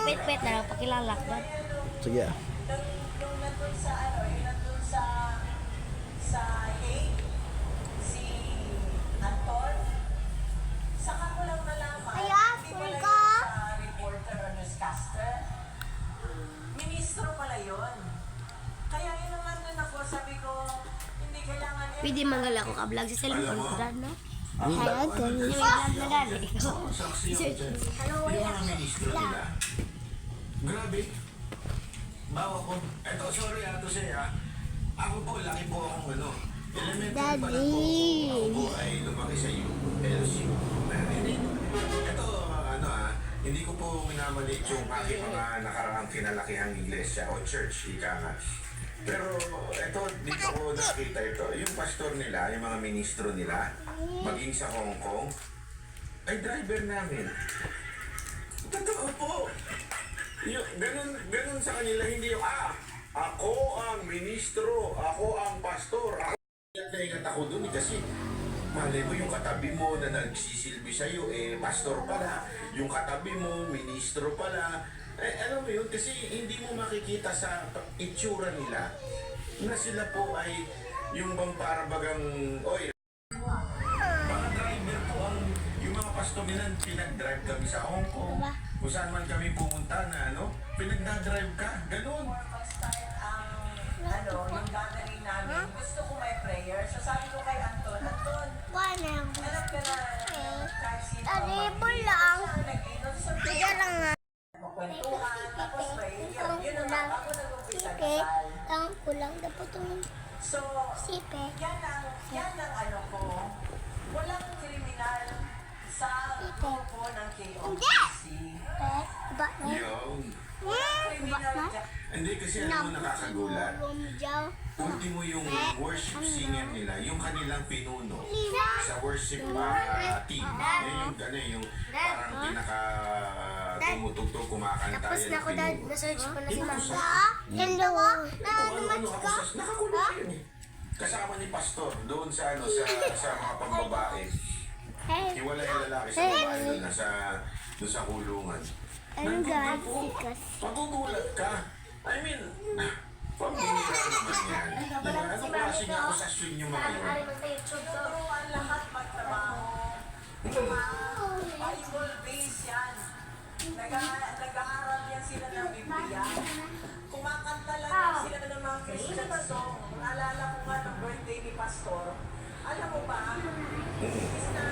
Si Pet na lang pakilala ko. Sige. Nung nandun sa yung nandun sa Hague, si Anton, saka ko lang nalaman, Ay, hindi pala Africa. yun sa reporter or newscaster. Ministro pala yun. Kaya yun naman nun ako, sabi ko, hindi kailangan yun. Pwede mangala ko ka-vlog sa cellphone ko, Dan, no? Ang Kaya ito, yung vlog na Dan, eh. Saksi ako dyan. Yung mga ministro nila. Grabe. Bawa ko. Eto, sorry to say ako po, laki po akong elementary pa lang po. Ako po ay lumaki sa ULC. Ito, hindi ko po minamalit yung aking mga nakaraang kinalakihang iglesia o church, ika nga. Pero ito, dito ko nakita ito. Yung pastor nila, yung mga ministro nila, maging sa Hong Kong, ay driver namin. Totoo po. Yung, ganun sa kanila, hindi yung, ako ang ministro, ako ang pastor, ako. Ingat ako dun kasi malay mo yung katabi mo na nagsisilbi sa'yo, pastor pala. Yung katabi mo, ministro pala. Alam mo yun, kasi hindi mo makikita sa itsura nila na sila po ay yung bang parabagang, mga driver po yung mga pastor nila, pinag-drive kami sa Hong Kong. Kung saan man kami pumunta na, pinag-drive ka, ganun. First time yung gathering namin, gusto ko may prayer. So sabi ko kay Anton, alam ka na, kahit sino lang. nag-inom sa Kaya lang nga. kwentuhan, tapos may yun naman ako nag-umpisa Sipe. kasal. Ang kulang dapat itong So, sipe. yan ang ko. Walang kriminal sa grupo ng KOTC. Ba na? Yung, Walang kriminal dyan. hindi kasi nakakagulat. Ultimo yung worship singer nila, yung kanilang pinuno sa worship team. Yan yung parang pinaka tumutugtog, kumakanta. Tapos na ako, Dad. Na-search ko na si Mama. Hello. Nakakulong yun eh. Kasama ni Pastor doon sa mga pambabae. Hiwalay ang lalaki sa babae doon sa kulungan. Ano guys? Magugulat ka. I mean, pambihira naman yan. Ano klaseng akusasyon yung mga yun? Tuturuan lahat magtrabaho. Bible-based yan. Nag-aaral yan sila ng Biblia. Kumakanta lang yan sila ng mga Christian song. Naalala ko nga ng birthday ni Pastor. Alam mo ba, is na